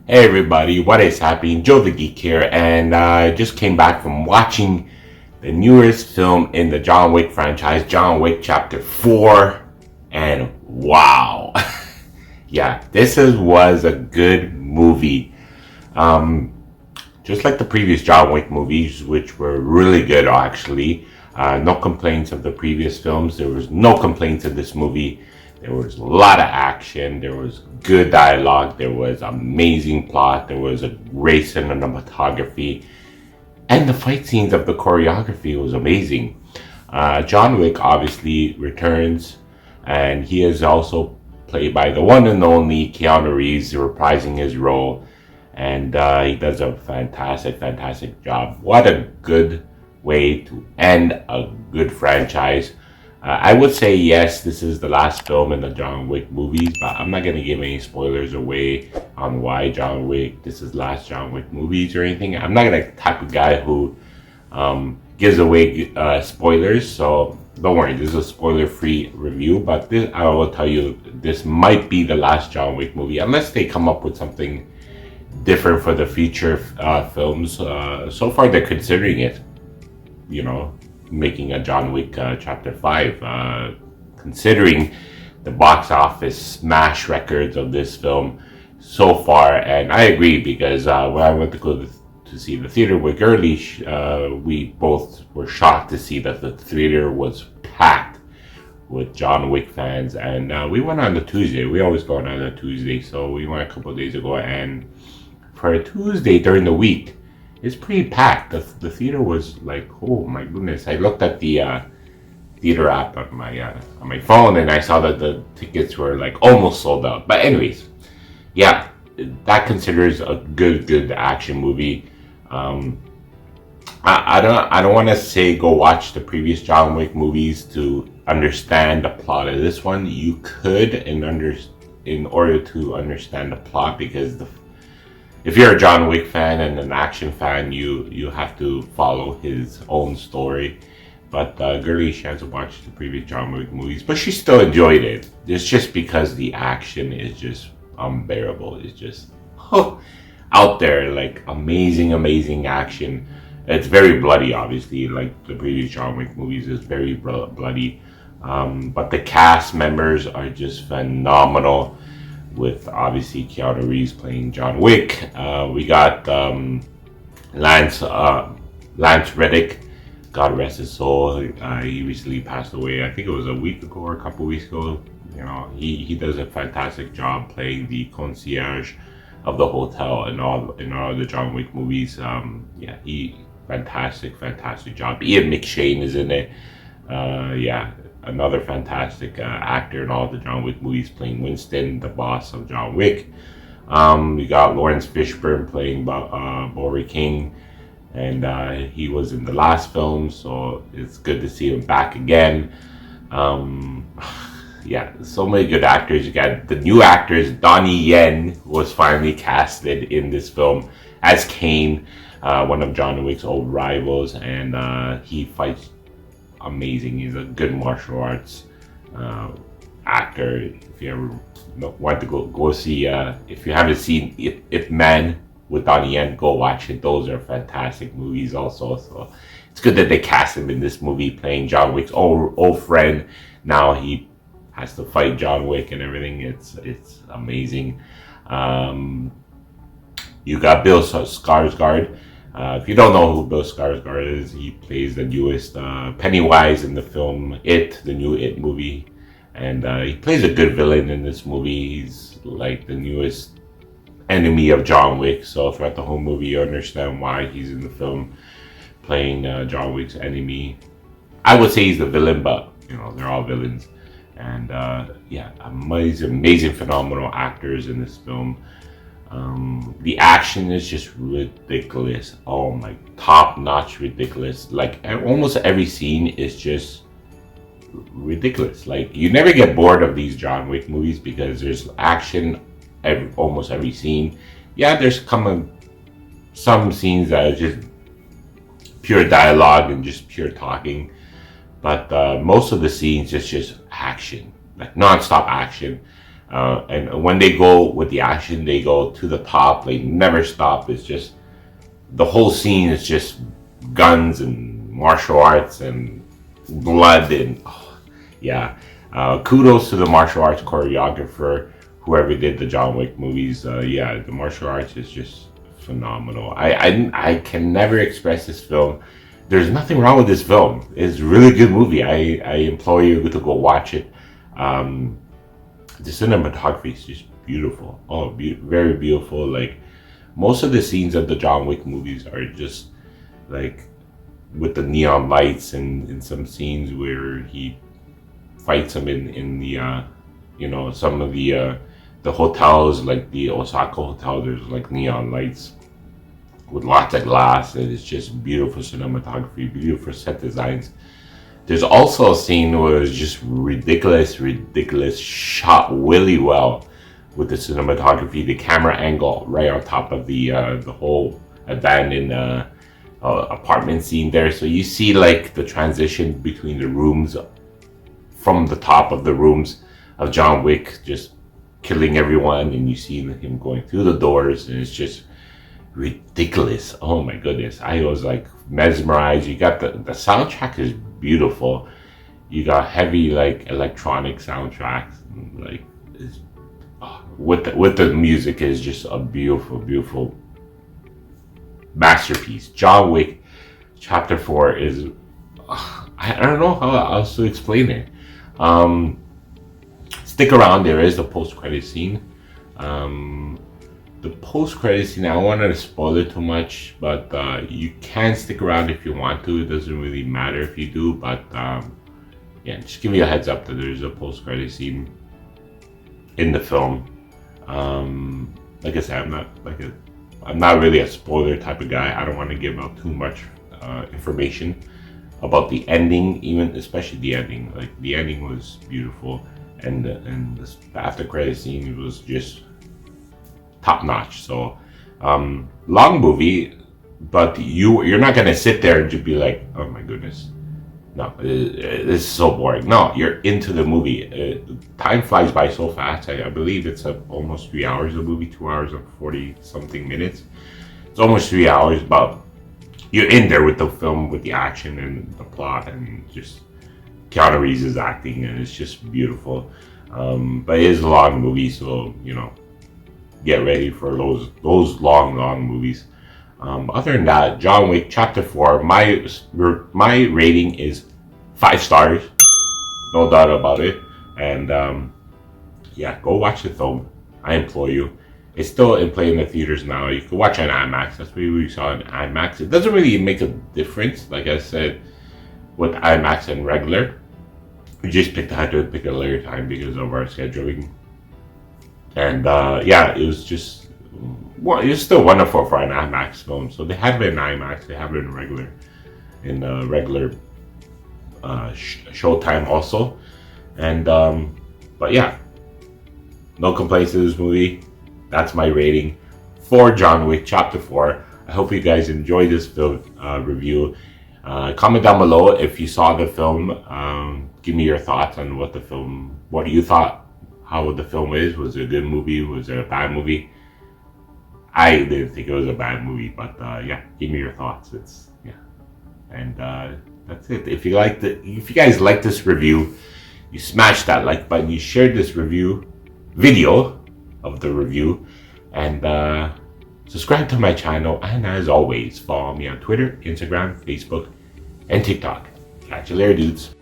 Hey everybody, what is happening? Joe the Geek here, and I just came back from watching the newest film in the John Wick franchise, John Wick Chapter 4, and wow. Yeah, was a good movie. Um, just like the previous John Wick movies, which were really good actually. No complaints of the previous films. There was no complaints of this movie. There was a lot of action. There was good dialogue. There was amazing plot. There was a great cinematography. And the fight scenes of the choreography was amazing. John Wick obviously returns, and he is also played by the one and only Keanu Reeves, reprising his role. And he does a fantastic job. What a good way to end a good franchise. I would say yes, this is the last film in the John Wick movies, but I'm not going to give any spoilers away on why John Wick, this is last John Wick movies or anything. I'm not the type of guy who gives away spoilers, so don't worry, this is a spoiler-free review, but I will tell you, this might be the last John Wick movie, unless they come up with something different for the future films. So far, they're considering it, making a John Wick Chapter 5, considering the box office smash records of this film so far. And I agree, because when I went to go to see the theater with Gurley, we both were shocked to see that the theater was packed with John Wick fans. And we went on a Tuesday. We always go on a Tuesday, so we went a couple of days ago. And for a Tuesday during the week, it's pretty packed. The theater was like, oh my goodness. I looked at the theater app on my phone, and I saw that the tickets were like almost sold out. But anyways, yeah, that considers a good action movie. I don't want to say go watch the previous John Wick movies to understand the plot of this one. You could in order to understand the plot, because if you're a John Wick fan and an action fan, you have to follow his own story. But Gurley, she hasn't watched the previous John Wick movies, but she still enjoyed it. It's just because the action is just unbearable. It's just out there, like amazing action. It's very bloody, obviously, like the previous John Wick movies is very bloody. But the cast members are just phenomenal, with obviously Keanu Reeves playing John Wick. We got Lance Reddick, God rest his soul. He recently passed away. I think it was a week ago or a couple weeks ago. He does a fantastic job playing the concierge of the hotel in all the John Wick movies. He fantastic job. Ian McShane is in it. Another fantastic actor in all the John Wick movies, playing Winston, the boss of John Wick. We got Lawrence Fishburne playing Bori King, and he was in the last film, so it's good to see him back again. So many good actors. You got the new actors. Donnie Yen was finally casted in this film as Kane, one of John Wick's old rivals, and he fights amazing. He's a good martial arts actor. If you ever want to go see, if you haven't seen Ip Man with Donnie Yen, go watch it. Those are fantastic movies also. So it's good that they cast him in this movie playing John Wick's old friend. Now he has to fight John Wick and everything. It's amazing. You got Bill Skarsgård. If you don't know who Bill Skarsgård is, he plays the newest Pennywise in the film It, the new It movie. And he plays a good villain in this movie. He's like the newest enemy of John Wick. So throughout the whole movie, you understand why he's in the film playing John Wick's enemy. I would say he's the villain, but they're all villains. And amazing, phenomenal actors in this film. The action is just ridiculous. Oh my, top-notch ridiculous. Like almost every scene is just ridiculous. Like you never get bored of these John Wick movies, because there's action almost every scene. Yeah, there's some scenes that are just pure dialogue and just pure talking, but most of the scenes is just action, like non-stop action. And when they go with the action, they go to the top. They never stop. It's just the whole scene is just guns and martial arts and blood and yeah. Kudos to the martial arts choreographer, whoever did the John Wick movies. Yeah, the martial arts is just phenomenal. I can never express this film. There's nothing wrong with this film. It's a really good movie. I implore you to go watch it. The cinematography is just beautiful. Oh, very beautiful. Like most of the scenes of the John Wick movies are just like with the neon lights, and in some scenes where he fights them in the some of the hotels, like the Osaka hotel, there's like neon lights with lots of glass, and it's just beautiful cinematography, beautiful set designs. There's also a scene where it's just ridiculous, shot really well with the cinematography, the camera angle right on top of the whole abandoned apartment scene there. So you see like the transition between the rooms, from the top of the rooms of John Wick just killing everyone, and you see him going through the doors, and it's just ridiculous. Oh my goodness, I was like mesmerized. You got the soundtrack is beautiful. You got heavy like electronic soundtracks, like it's, with the music is just a beautiful masterpiece. John Wick Chapter 4 is I don't know how else to explain it. Stick around, there is a post-credit scene. The post-credit scene, I don't want to spoil it too much, but you can stick around if you want to. It doesn't really matter if you do, but yeah, just give you a heads up that there's a post-credit scene in the film. Like I said, I'm not really a spoiler type of guy. I don't want to give out too much information about the ending, even especially the ending. Like the ending was beautiful, and the after credit scene was just top notch. So long movie, but you're not gonna sit there and just be like, oh my goodness, no, this is so boring. No, you're into the movie. Time flies by so fast. I believe it's almost 3 hours of movie, 2 hours and 40 something minutes. It's almost 3 hours, but you're in there with the film, with the action and the plot, and just Keanu Reeves' acting, and it's just beautiful. But it is a long movie, so get ready for those long movies. Other than that, John Wick Chapter 4, my rating is 5 stars, no doubt about it. And yeah, go watch the film. I implore you. It's still in play in the theaters now. You can watch it on IMAX. That's what we saw in IMAX. It doesn't really make a difference, like I said, with IMAX and regular. We just had to pick a later time because of our scheduling. And yeah, it was just, well, it's still wonderful for an IMAX film. So they have it in IMAX, they have it in regular showtime also. And but yeah, no complaints to this movie. That's my rating for John Wick Chapter 4. I hope you guys enjoyed this film review. Comment down below if you saw the film. Give me your thoughts on what you thought, how the film is. Was it a good movie? Was it a bad movie? I didn't think it was a bad movie, but yeah, give me your thoughts. And that's it. If you guys like this review, you smash that like button, you shared this video of the review, and subscribe to my channel, and as always, follow me on Twitter, Instagram, Facebook, and TikTok. Catch you later, dudes.